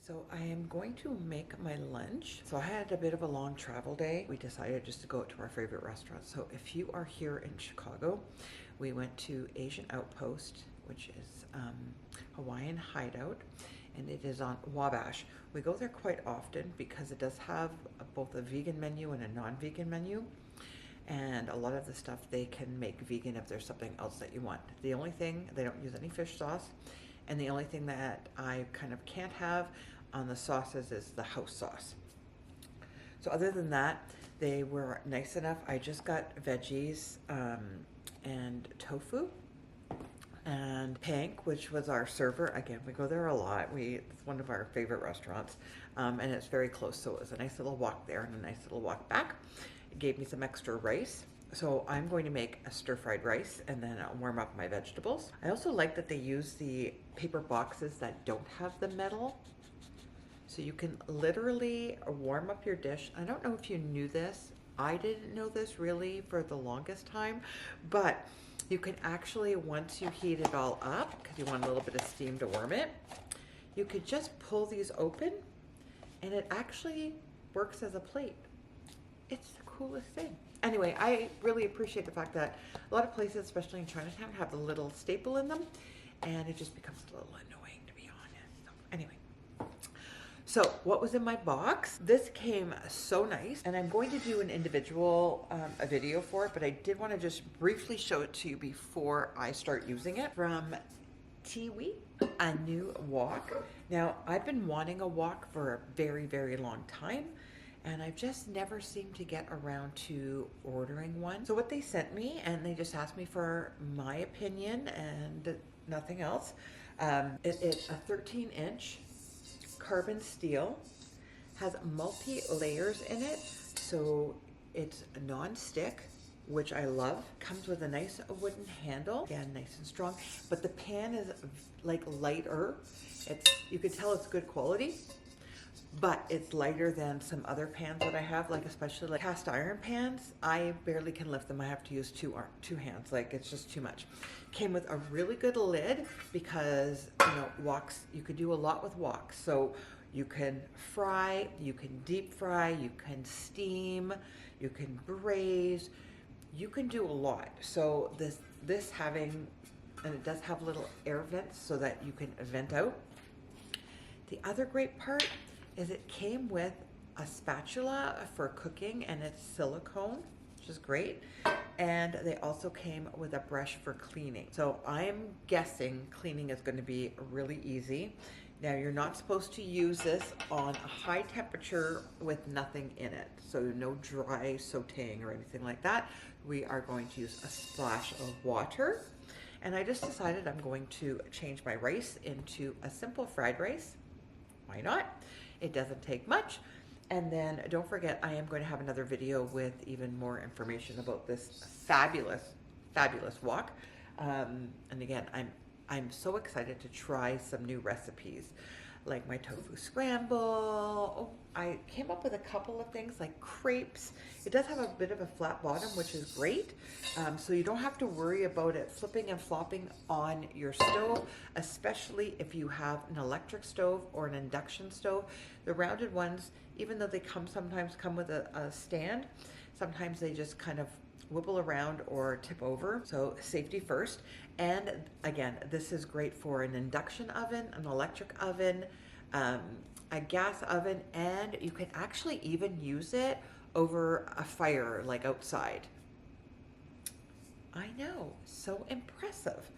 So I am going to make my lunch. So I had a bit of a long travel day. We decided just to go out to our favorite restaurant. So if you are here in Chicago, we went to Asian Outpost, which is Hawaiian Hideout, and it is on Wabash. We go there quite often because it does have both a vegan menu and a non-vegan menu. And a lot of the stuff they can make vegan if there's something else that you want. The only thing, they don't use any fish sauce. And the only thing that I kind of can't have on the sauces is the house sauce. So other than that, they were nice enough. I just got veggies and tofu and �𝐀𝐄𝐑, which was our server. Again, we go there a lot. It's one of our favorite restaurants, and it's very close. So it was a nice little walk there and a nice little walk back. It gave me some extra rice. So I'm going to make a stir-fried rice and then I'll warm up my vegetables. I also like that they use the paper boxes that don't have the metal. So you can literally warm up your dish. I don't know if you knew this. I didn't know this really for the longest time, but you can actually, once you heat it all up, because you want a little bit of steam to warm it, you could just pull these open and it actually works as a plate. It's the coolest thing. Anyway, I really appreciate the fact that a lot of places, especially in Chinatown, have the little staple in them, and it just becomes a little annoying, to be honest. So anyway, so what was in my box? This came so nice, and I'm going to do an individual a video for it, but I did want to just briefly show it to you before I start using it. From Teewe, a new wok. Now, I've been wanting a wok for a very, very long time, and I've just never seemed to get around to ordering one. So what they sent me, and they just asked me for my opinion and nothing else. It's a 13-inch carbon steel, has multi-layers in it, so it's non-stick, which I love. Comes with a nice wooden handle, again, nice and strong, but the pan is like lighter. You can tell it's good quality, but it's lighter than some other pans that I have, like especially like cast iron pans. I barely can lift them. I have to use two hands, like it's just too much. Came with a really good lid because, you know, woks, you could do a lot with woks. So you can fry, you can deep fry, you can steam, you can braise, you can do a lot. So this having, and it does have little air vents so that you can vent out. The other great part is it came with a spatula for cooking, and it's silicone, which is great. And they also came with a brush for cleaning. So I'm guessing cleaning is going to be really easy. Now, you're not supposed to use this on a high temperature with nothing in it. So no dry sauteing or anything like that. We are going to use a splash of water. And I just decided I'm going to change my rice into a simple fried rice. Why not? It doesn't take much. And then don't forget, I am going to have another video with even more information about this fabulous, fabulous wok. And again, I'm so excited to try some new recipes, like my tofu scramble. Oh, I came up with a couple of things like crepes. It does have a bit of a flat bottom, which is great. So you don't have to worry about it flipping and flopping on your stove, especially if you have an electric stove or an induction stove. The rounded ones, even though they sometimes come with a stand, sometimes they just kind of wibble around or tip over. So safety first. And again, this is great for an induction oven, an electric oven, a gas oven, and you can actually even use it over a fire, like outside. I know, so impressive.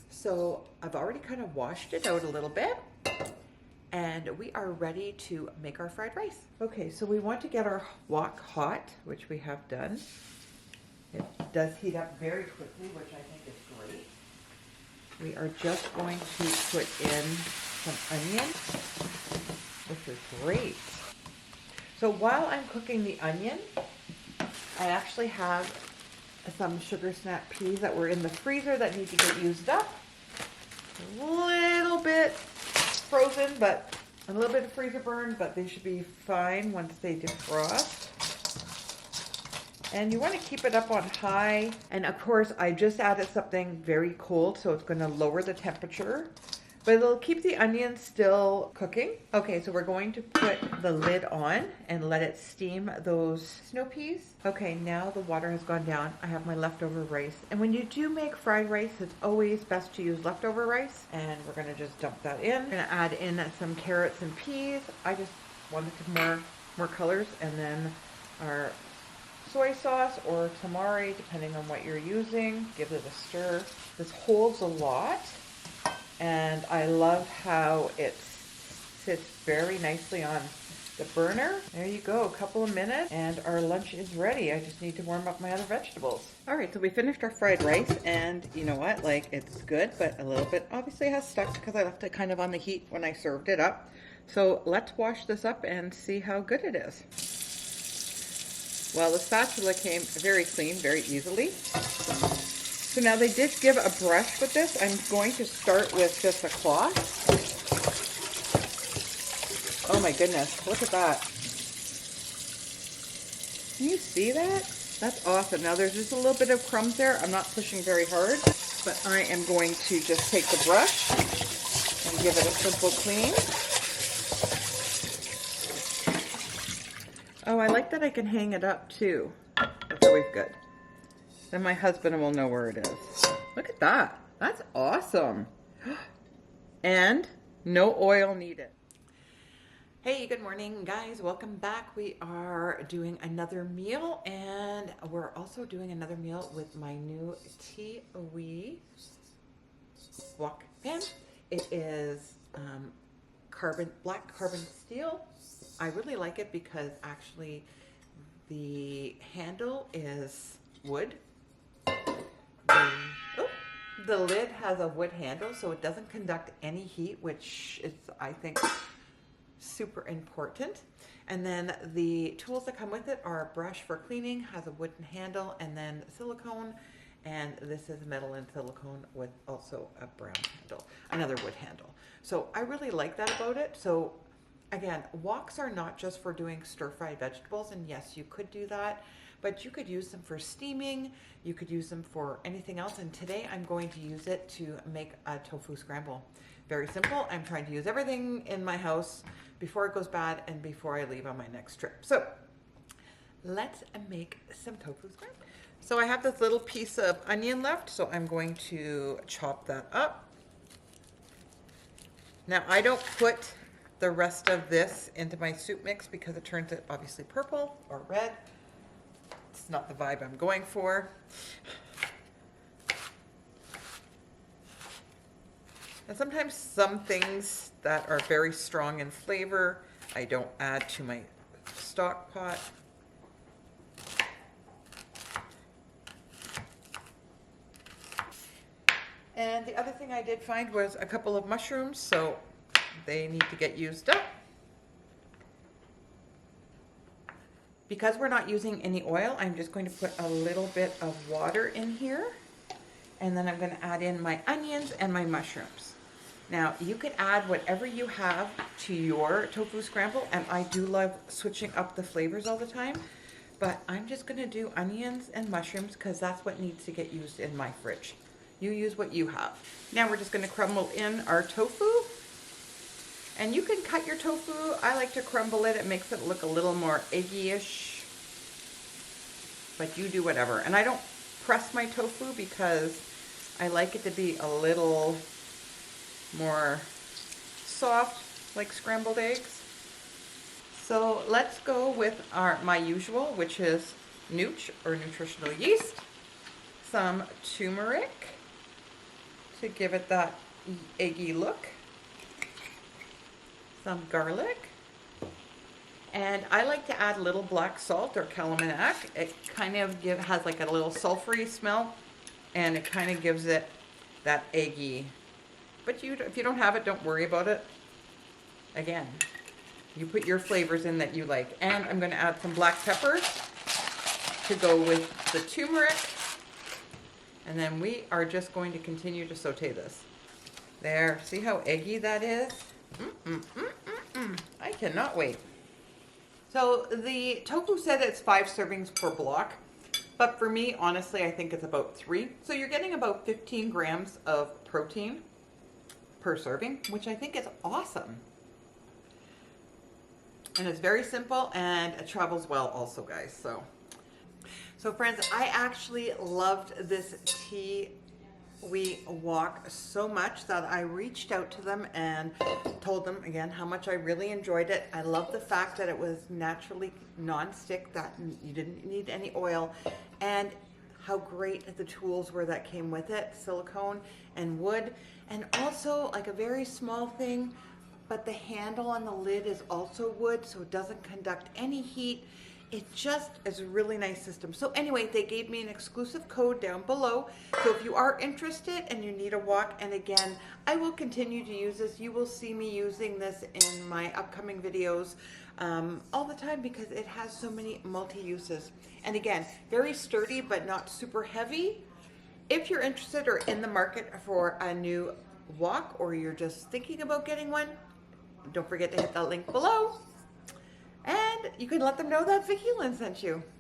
So I've already kind of washed it out a little bit, and we are ready to make our fried rice. Okay, so we want to get our wok hot, which we have done. It does heat up very quickly, which I think is great. We are just going to put in some onion. This is great. So while I'm cooking the onion, I actually have some sugar snap peas that were in the freezer that need to get used up. A little bit frozen, but a little bit of freezer burn, but they should be fine once they defrost. And you want to keep it up on high. And of course, I just added something very cold, so it's going to lower the temperature. but it'll keep the onions still cooking. Okay, so we're going to put the lid on and let it steam those snow peas. Okay, now the water has gone down. I have my leftover rice. And when you do make fried rice, it's always best to use leftover rice. And we're gonna just dump that in. We're gonna add in some carrots and peas. I just wanted more colors. And then our soy sauce or tamari, depending on what you're using. Give it a stir. This holds a lot. And I love how it sits very nicely on the burner. There you go, a couple of minutes and our lunch is ready. I just need to warm up my other vegetables. All right, so we finished our fried rice and you know what, like it's good, but a little bit obviously has stuck because I left it kind of on the heat when I served it up. So let's wash this up and see how good it is. Well, the spatula came very clean, very easily. So now they did give a brush with this. I'm going to start with just a cloth. Oh my goodness, look at that. Can you see that? That's awesome. Now there's just a little bit of crumbs there. I'm not pushing very hard, but I am going to just take the brush and give it a simple clean. Oh, I like that I can hang it up too. That's always good. Then my husband will know where it is. Look at that. That's awesome. And no oil needed. Hey, good morning, guys. Welcome back. We are doing another meal, and we're also doing another meal with my new Teewe Wok pan. It is black carbon steel. I really like it because actually the handle is wood. The lid has a wood handle, so it doesn't conduct any heat, which is, I think, super important. And then the tools that come with it are a brush for cleaning, has a wooden handle, and then silicone. And this is metal and silicone with also a brown handle, another wood handle. So I really like that about it. So again, woks are not just for doing stir-fried vegetables, and yes, you could do that, but you could use them for steaming, you could use them for anything else, and today I'm going to use it to make a tofu scramble. Very simple. I'm trying to use everything in my house before it goes bad and before I leave on my next trip. So let's make some tofu scramble. So I have this little piece of onion left, so I'm going to chop that up. Now I don't put the rest of this into my soup mix because it turns it obviously purple or red. It's not the vibe I'm going for. And sometimes some things that are very strong in flavor, I don't add to my stock pot. And the other thing I did find was a couple of mushrooms, so they need to get used up. Because we're not using any oil, I'm just going to put a little bit of water in here. And then I'm going to add in my onions and my mushrooms. Now, you could add whatever you have to your tofu scramble, and I do love switching up the flavors all the time. But I'm just going to do onions and mushrooms because that's what needs to get used in my fridge. You use what you have. Now we're just going to crumble in our tofu. And you can cut your tofu. I like to crumble it. It makes it look a little more eggy-ish. But you do whatever. And I don't press my tofu because I like it to be a little more soft, like scrambled eggs. So let's go with my usual, which is nooch or nutritional yeast, some turmeric to give it that eggy look, some garlic, and I like to add a little black salt or �𝐿𝐴𝐿. It kind of has like a little sulfury smell, and it kind of gives it that eggy. But if you don't have it, don't worry about it. Again, you put your flavors in that you like. And I'm going to add some black peppers to go with the turmeric. And then we are just going to continue to saute this. There, see how eggy that is? I cannot wait. So the tofu said it's 5 servings per block. But for me, honestly, I think it's about 3. So you're getting about 15 grams of protein per serving, which I think is awesome. And it's very simple and it travels well also, guys. So friends, I actually loved this Teewe Wok so much that I reached out to them and told them again how much I really enjoyed it. I love the fact that it was naturally non-stick, that you didn't need any oil, and how great the tools were that came with it, silicone and wood, and also like a very small thing, but the handle on the lid is also wood, so it doesn't conduct any heat. It just is a really nice system. So anyway, they gave me an exclusive code down below. So if you are interested and you need a wok, and again, I will continue to use this. You will see me using this in my upcoming videos all the time because it has so many multi-uses. And again, very sturdy, but not super heavy. If you're interested or in the market for a new wok, or you're just thinking about getting one, don't forget to hit that link below. And you can let them know that Vicki-Lynne sent you.